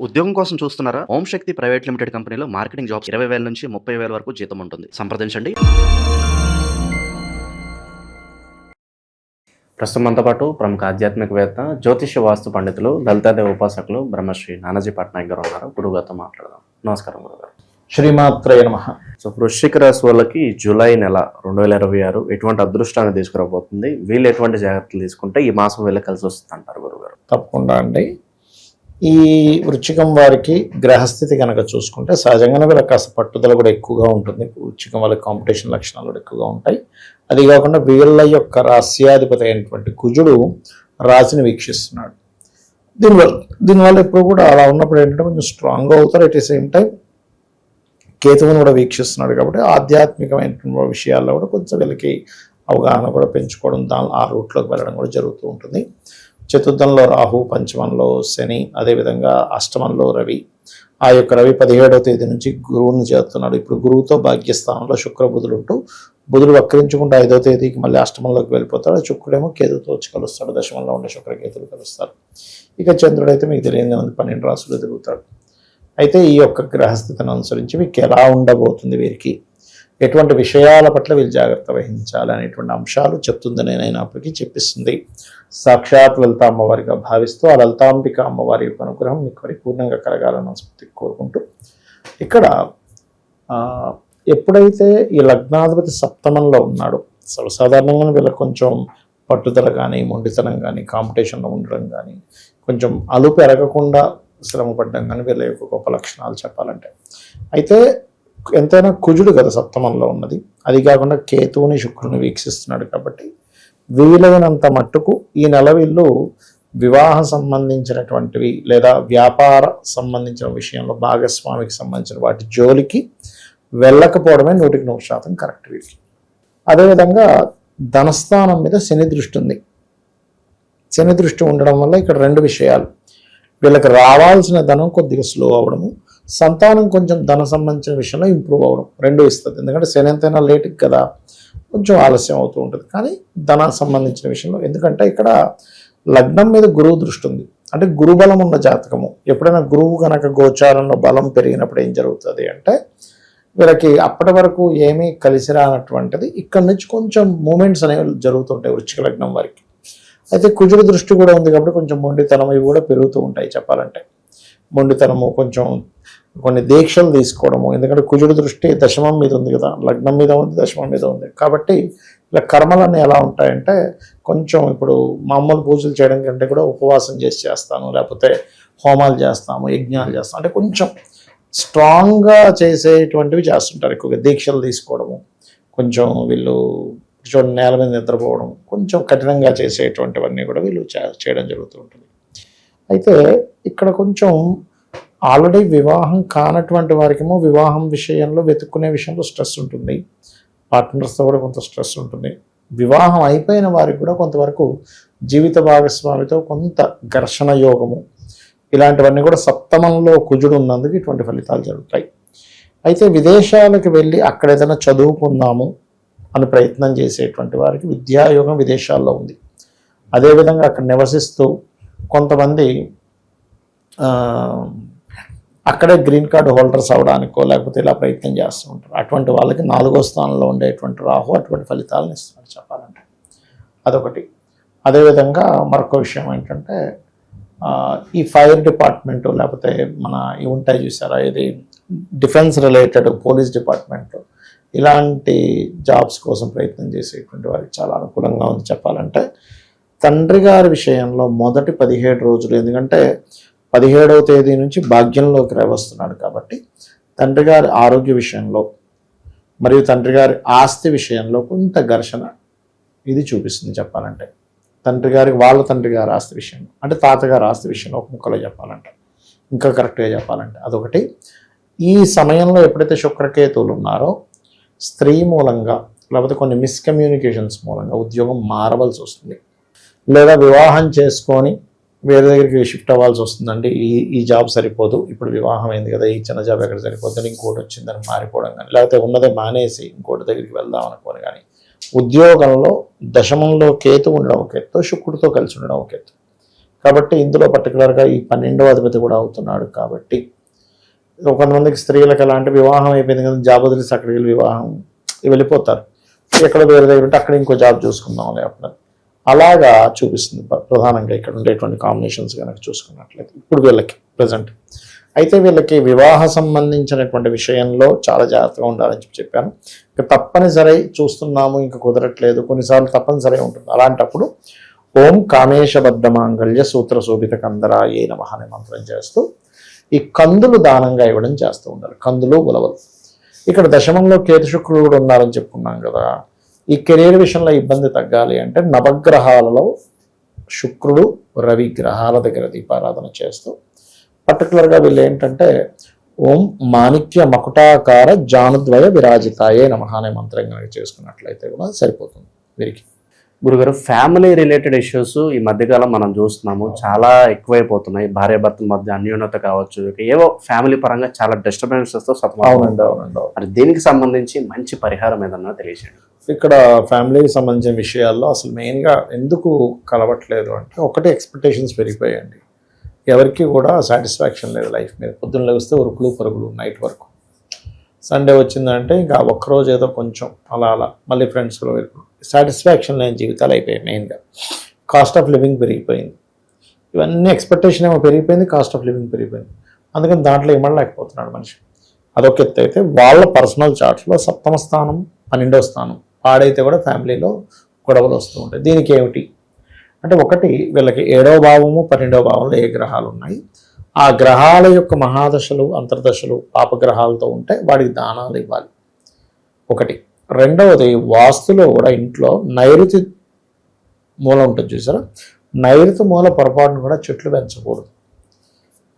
ఉద్యోగం కోసం చూస్తున్నారా? ఓం శక్తి ప్రైవేట్ లిమిటెడ్ కంపెనీలో మార్కెటింగ్ జాబ్స్ 20,000 నుంచి 30,000 వరకు జీతం ఉంటుంది. సంప్రదించండి. ప్రస్తుతం మనతో పాటు ప్రముఖ ఆధ్యాత్మికవేత్త, జ్యోతిష్య వాస్తు పండితులు, లలితాదేవి ఉపాసకులు బ్రహ్మశ్రీ నానాజీ పట్నాయక్ గారు ఉన్నారు. గురుగారితో మాట్లాడదాం. నమస్కారం గురుగారు. శ్రీమాత్రయ నమః. సో వృశ్చిక రాశి వాళ్ళకి జూలై నెల 2026 ఎటువంటి అదృష్టాన్ని తీసుకురాబోతుంది? వీళ్ళు ఎటువంటి జాగ్రత్తలు తీసుకుంటే ఈ మాసం వీళ్ళకి కలిసి వస్తుంది అంటారు గురుగారు? తప్పకుండా అండి. ఈ వృశ్చికం వారికి గ్రహస్థితి కనుక చూసుకుంటే సహజంగానే వీళ్ళకి కాస్త పట్టుదల కూడా ఎక్కువగా ఉంటుంది. వృశ్చికం వాళ్ళకి కాంపిటీషన్ లక్షణాలు కూడా ఎక్కువగా ఉంటాయి. అది కాకుండా వీళ్ళ యొక్క రాస్యాధిపతి అయినటువంటి కుజుడు రాశిని వీక్షిస్తున్నాడు. దీనివల్ల ఎప్పుడు కూడా అలా ఉన్నప్పుడు ఏంటంటే కొంచెం స్ట్రాంగ్గా అవుతారు. అట్ ది సేమ్ టైం కేతువును కూడా వీక్షిస్తున్నాడు కాబట్టి ఆధ్యాత్మికమైనటువంటి విషయాల్లో కూడా కొంచెం వీళ్ళకి అవగాహన కూడా పెంచుకోవడం, ఆ రూట్లోకి వెళ్ళడం కూడా జరుగుతూ ఉంటుంది. చతుర్థంలో రాహు, పంచమంలో శని, అదేవిధంగా అష్టమంలో రవి. ఆ యొక్క రవి 17వ తేదీ నుంచి గురువుని చేస్తున్నాడు. ఇప్పుడు గురువుతో భాగ్యస్థానంలో శుక్ర బుధుడు ఉంటూ, బుధుడు వక్రించుకుంటూ 5వ తేదీకి మళ్ళీ అష్టమంలోకి వెళ్ళిపోతాడు. శుక్రుడేమో కేతుతో వచ్చి కలుస్తాడు. దశమంలో ఉండే శుక్రకేతులు కలుస్తారు. ఇక చంద్రుడైతే మీకు తెలియని 12 రాసులు తిరుగుతాడు. అయితే ఈ యొక్క గ్రహస్థితిని అనుసరించి మీకు ఎలా ఉండబోతుంది, వీరికి ఎటువంటి విషయాల పట్ల వీళ్ళు జాగ్రత్త వహించాలి అనేటువంటి అంశాలు చెప్తుంది. నేనైనప్పటికీ చెప్పిస్తుంది సాక్షాత్ లలితా అమ్మవారిగా భావిస్తూ ఆ లలితాంబిక అమ్మవారి యొక్క అనుగ్రహం మీకు పరిపూర్ణంగా కలగాలని మనస్ఫూర్తిగా కోరుకుంటూ, ఇక్కడ ఎప్పుడైతే ఈ లగ్నాధిపతి సప్తమంలో ఉన్నాడో సర్వసాధారణంగా వీళ్ళకి కొంచెం పట్టుదల కానీ, మొండితనం కానీ, కాంపిటీషన్లో ఉండడం కానీ, కొంచెం అలుపు ఎరగకుండా శ్రమ పడ్డం కానీ వీళ్ళ యొక్క గొప్ప లక్షణాలు చెప్పాలంటే. అయితే ఎంతైనా కుజుడు కదా సప్తమంలో ఉన్నది, అది కాకుండా కేతువుని శుక్రుని వీక్షిస్తున్నాడు కాబట్టి వీలైనంత మట్టుకు ఈ నెల వీళ్ళు వివాహ సంబంధించినటువంటివి లేదా వ్యాపార సంబంధించిన విషయంలో భాగస్వామికి సంబంధించిన వాటి జోలికి వెళ్ళకపోవడమే 100% కరెక్ట్ వీరికి. అదేవిధంగా ధనస్థానం మీద శని దృష్టి ఉంది. శని దృష్టి ఉండడం వల్ల ఇక్కడ 2 విషయాలు, వీళ్ళకి రావాల్సిన ధనం కొద్దిగా స్లో అవ్వడము, సంతానం కొంచెం ధన సంబంధించిన విషయంలో ఇంప్రూవ్ అవ్వడం 2 ఇస్తుంది. ఎందుకంటే శని ఎంతైనా లేట్కి కదా కొంచెం ఆలస్యం అవుతూ ఉంటుంది. కానీ ధన సంబంధించిన విషయంలో, ఎందుకంటే ఇక్కడ లగ్నం మీద గురువు దృష్టి ఉంది. అంటే గురుబలం ఉన్న జాతకము. ఎప్పుడైనా గురువు కనుక గోచారంలో బలం పెరిగినప్పుడు ఏం జరుగుతుంది అంటే వీళ్ళకి అప్పటి వరకు ఏమీ కలిసి రానటువంటిది ఇక్కడ నుంచి కొంచెం మూమెంట్స్ అనేవి జరుగుతుంటాయి వృశ్చిక లగ్నం వారికి. అయితే కుజుడు దృష్టి కూడా ఉంది కాబట్టి కొంచెం మొండితనం ఇవి కూడా పెరుగుతూ ఉంటాయి చెప్పాలంటే. మొండితనము, కొంచెం కొన్ని దీక్షలు తీసుకోవడము, ఎందుకంటే కుజుడు దృష్టి దశమం మీద ఉంది కదా, లగ్నం మీద ఉంది, దశమం మీద ఉంది కాబట్టి ఇలా కర్మలన్నీ ఎలా ఉంటాయంటే కొంచెం ఇప్పుడు మామూలు పూజలు చేయడం కంటే కూడా ఉపవాసం చేస్తాను, లేకపోతే హోమాలు చేస్తాము, యజ్ఞాలు చేస్తాము, అంటే కొంచెం స్ట్రాంగ్గా చేసేటువంటివి చేస్తుంటారు. ఎక్కువగా దీక్షలు తీసుకోవడము, కొంచెం వీళ్ళు నేల మీద నిద్రపోవడం, కొంచెం కఠినంగా చేసేటువంటివన్నీ కూడా వీళ్ళు చేయడం జరుగుతూ ఉంటుంది. అయితే ఇక్కడ కొంచెం ఆల్రెడీ వివాహం కానటువంటి వారికేమో వివాహం విషయంలో వెతుక్కునే విషయంలో స్ట్రెస్ ఉంటుంది. పార్ట్నర్స్తో కూడా కొంత స్ట్రెస్ ఉంటుంది. వివాహం అయిపోయిన వారికి కూడా కొంతవరకు జీవిత భాగస్వామితో కొంత ఘర్షణ యోగము, ఇలాంటివన్నీ కూడా సప్తమంలో కుజుడు ఉన్నందుకు ఇటువంటి ఫలితాలు జరుగుతాయి. అయితే విదేశాలకు వెళ్ళి అక్కడ ఏదైనా చదువుకుందాము అని ప్రయత్నం చేసేటువంటి వారికి విద్యాయోగం విదేశాల్లో ఉంది. అదేవిధంగా అక్కడ నివసిస్తూ కొంతమంది అక్కడే గ్రీన్ కార్డు హోల్డర్స్ అవడానికో లేకపోతే ఇలా ప్రయత్నం చేస్తూ ఉంటారు. అటువంటి వాళ్ళకి 4వ స్థానంలో ఉండేటువంటి రాహు అటువంటి ఫలితాలను ఇస్తున్నాడు చెప్పాలంటే. అదొకటి. అదేవిధంగా మరొక విషయం ఏంటంటే ఈ ఫైర్ డిపార్ట్మెంటు లేకపోతే మన ఇవి ఉంటాయి చూసారా, ఇది డిఫెన్స్ రిలేటెడ్ పోలీస్ డిపార్ట్మెంట్, ఇలాంటి జాబ్స్ కోసం ప్రయత్నం చేసేటువంటి వారికి చాలా అనుకూలంగా ఉంది చెప్పాలంటే. తండ్రి గారి విషయంలో మొదటి 17 రోజులు, ఎందుకంటే 17వ తేదీ నుంచి భాగ్యంలోకి వస్తున్నాడు కాబట్టి తండ్రి గారి ఆరోగ్య విషయంలో మరియు తండ్రి గారి ఆస్తి విషయంలో కొంత ఘర్షణ ఇది చూపిస్తుంది చెప్పాలంటే. వాళ్ళ తండ్రి గారి ఆస్తి విషయంలో, అంటే తాతగారి ఆస్తి విషయంలో ఒక ముక్కలో చెప్పాలంటే, ఇంకా కరెక్ట్గా చెప్పాలంటే అదొకటి. ఈ సమయంలో ఎప్పుడైతే శుక్రకేతువులు ఉన్నారో స్త్రీ మూలంగా లేకపోతే కొన్ని మిస్కమ్యూనికేషన్స్ మూలంగా ఉద్యోగం మారవలసి వస్తుంది, లేదా వివాహం చేసుకొని వేరే దగ్గరికి షిఫ్ట్ అవ్వాల్సి వస్తుందండి. ఈ జాబ్ సరిపోదు, ఇప్పుడు వివాహం అయింది కదా, ఈ చిన్న జాబ్ ఎక్కడ సరిపోతుంది, ఇంకోటి వచ్చిందని మారిపోవడం కానీ, లేకపోతే ఉన్నదే మానేసి ఇంకోటి దగ్గరికి వెళ్దాం అనుకోని కానీ, ఉద్యోగంలో దశమంలో కేతు ఉండడం ఒక ఎత్తు, శుక్రుడితో కలిసి ఉండడం ఒక ఎత్తు. కాబట్టి ఇందులో పర్టికులర్గా ఈ 12వ అధిపతి కూడా అవుతున్నాడు కాబట్టి కొంతమందికి స్త్రీలకు ఎలాంటి వివాహం అయిపోయింది కదా, జాబ్ వదిలేసి అక్కడికి వెళ్ళి వెళ్ళిపోతారు. ఎక్కడ వేరే దగ్గర ఉంటే అక్కడ ఇంకో జాబ్ చూసుకుందాం అప్పుడు అలాగా చూపిస్తుంది ప్రధానంగా ఇక్కడ ఉండేటువంటి కాంబినేషన్స్ కనుక చూసుకున్నట్లయితే ఇప్పుడు వీళ్ళకి ప్రజెంట్. అయితే వీళ్ళకి వివాహ సంబంధించినటువంటి విషయంలో చాలా జాగ్రత్తగా ఉండాలని చెప్పాను. ఇంకా తప్పనిసరి చూస్తున్నాము, ఇంకా కుదరట్లేదు, కొన్నిసార్లు తప్పనిసరి ఉంటుంది. అలాంటప్పుడు ఓం కామేశబద్ధ మాంగళ్య సూత్ర శోభిత కందరాయే నమః అనే మంత్రం చేస్తూ ఈ కందులు దానంగా ఇవ్వడం చేస్తూ ఉండాలి. కందులు ఉలవలు. ఇక్కడ దశమంలో కేతు శుక్రుడు కూడా ఉన్నారని చెప్పుకున్నాం కదా. ఈ కెరీర్ విషయంలో ఇబ్బంది తగ్గాలి అంటే నవగ్రహాలలో శుక్రుడు రవి గ్రహాల దగ్గర దీపారాధన చేస్తూ పర్టికులర్గా వీళ్ళు ఏంటంటే ఓం మాణిక్య మకుటాకార జానుద్వయ విరాజితాయే నమః అనే మంత్రం కనుక చేసుకున్నట్లయితే కూడా సరిపోతుంది వీరికి. గురుగారు, ఫ్యామిలీ రిలేటెడ్ ఇష్యూస్ ఈ మధ్యకాలం మనం చూస్తున్నాము, చాలా ఎక్కువైపోతున్నాయి. భార్యాభర్తల మధ్య అన్యోన్యత కావచ్చు, ఏవో ఫ్యామిలీ పరంగా చాలా డిస్టర్బెన్సెస్ తో అవునండి. మరి దీనికి సంబంధించి మంచి పరిహారం ఏదన్నా తెలియజేయండి. ఇక్కడ ఫ్యామిలీకి సంబంధించిన విషయాల్లో అసలు మెయిన్గా ఎందుకు కలవట్లేదు అంటే ఒకటి ఎక్స్పెక్టేషన్స్ పెరిగిపోయాయండి. ఎవరికి కూడా సాటిస్ఫాక్షన్ లేదు లైఫ్ మీద. పొద్దున్న లేస్తే ఉరుకులు పరుగులు నైట్ వరకు. సండే వచ్చిందంటే ఇంకా ఒక్కరోజు ఏదో కొంచెం అలా మళ్ళీ ఫ్రెండ్స్లో సాటిస్ఫాక్షన్ లేని జీవితాలు అయిపోయాయి. మెయిన్గా కాస్ట్ ఆఫ్ లివింగ్ పెరిగిపోయింది. ఇవన్నీ ఎక్స్పెక్టేషన్ ఏమో పెరిగిపోయింది, కాస్ట్ ఆఫ్ లివింగ్ పెరిగిపోయింది. అందుకని దాంట్లో ఇమ్మడలేకపోతున్నాడు మనిషి. అదొక ఎత్తు. అయితే వాళ్ళ పర్సనల్ చార్ట్స్లో 7వ స్థానం 12వ స్థానం పాడైతే కూడా ఫ్యామిలీలో గొడవలు వస్తూ ఉంటాయి. దీనికి ఏమిటి అంటే ఒకటి వీళ్ళకి 7వ భావము 12వ భావంలో ఏ గ్రహాలు ఉన్నాయి, ఆ గ్రహాల యొక్క మహాదశలు అంతర్దశలు పాపగ్రహాలతో ఉంటే వాడికి దానాలు ఇవ్వాలి ఒకటి. రెండవది వాస్తులో కూడా ఇంట్లో నైరుతి మూల ఉంటుంది చూసారా, నైరుతి మూల పొరపాటును కూడా చెట్లు పెంచకూడదు.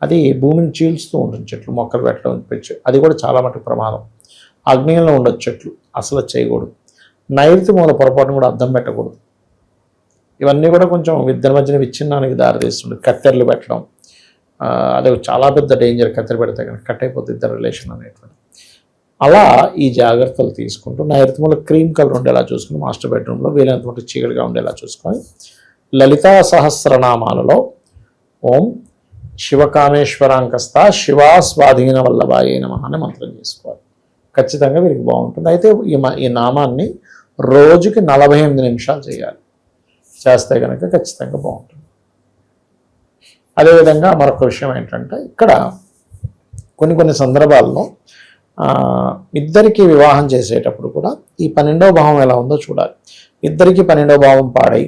అది భూమిని చీల్చుతూ ఉంటుంది చెట్లు, మొక్కలు పెట్టడం పెంచు, అది కూడా చాలా మటుకు ప్రమాదం. ఆగ్నేయంలో ఉండొచ్చు చెట్లు, అసలు చేయకూడదు. నైరుతి మూల పొరపాటును కూడా అద్దం పెట్టకూడదు. ఇవన్నీ కూడా కొంచెం ఇద్దరి మధ్యన విచ్ఛిన్నానికి దారితీస్తుంది. కత్తెరలు పెట్టడం అదే చాలా పెద్ద డేంజర్. కత్తెర పెడితే కనుక కట్ అయిపోతుంది ఇద్దరు రిలేషన్ అనేటువంటి. అలా ఈ జాగ్రత్తలు తీసుకుంటూ నైరుతి మూల క్రీమ్ కలర్ ఉండేలా చూసుకుని మాస్టర్ బెడ్రూమ్లో వీలైనంత మటు చీకటిగా ఉండేలా చూసుకొని లలితా సహస్రనామాలలో ఓం శివకామేశ్వరాంకస్త శివా స్వాధీన వల్లభాయే నమః అనే మంత్రం చేసుకోవాలి. ఖచ్చితంగా వీరికి బాగుంటుంది. అయితే ఈ నామాన్ని రోజుకి 48 నిమిషాలు చేయాలి. చేస్తే కనుక ఖచ్చితంగా బాగుంటుంది. అదేవిధంగా మరొక విషయం ఏంటంటే ఇక్కడ కొన్ని సందర్భాల్లో ఇద్దరికి వివాహం చేసేటప్పుడు కూడా ఈ 12వ భావం ఎలా ఉందో చూడాలి. ఇద్దరికి 12వ భావం పాడై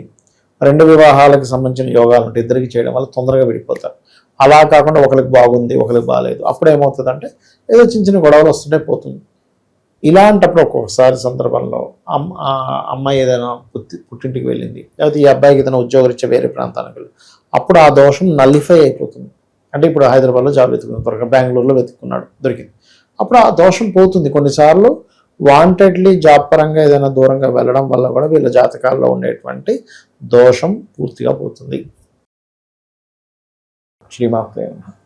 2 వివాహాలకు సంబంధించిన యోగాలు ఉంటే ఇద్దరికి చేయడం వల్ల తొందరగా విడిపోతారు. అలా కాకుండా ఒకరికి బాగుంది ఒకరికి బాగాలేదు, అప్పుడు ఏమవుతుందంటే ఏదో చిన్న గొడవలు వస్తుంటే పోతుంది. ఇలాంటప్పుడు ఒక్కొక్కసారి సందర్భంలో అమ్మాయి ఏదైనా పుట్టింటికి వెళ్ళింది, లేకపోతే ఈ అబ్బాయికి ఏదైనా ఉద్యోగరీత్యా వేరే ప్రాంతానికి వెళ్ళి, అప్పుడు ఆ దోషం నల్లిఫై అయిపోతుంది. అంటే ఇప్పుడు హైదరాబాద్లో జాబ్ వెతుకున్నాడు, త్వరగా బెంగళూరులో వెతుక్కున్నాడు, దొరికింది, అప్పుడు ఆ దోషం పోతుంది. కొన్నిసార్లు వాంటెడ్లీ జాబ్ పరంగా ఏదైనా దూరంగా వెళ్ళడం వల్ల కూడా వీళ్ళ జాతకాల్లో ఉండేటువంటి దోషం పూర్తిగా పోతుంది. శ్రీమాత్రే నమః.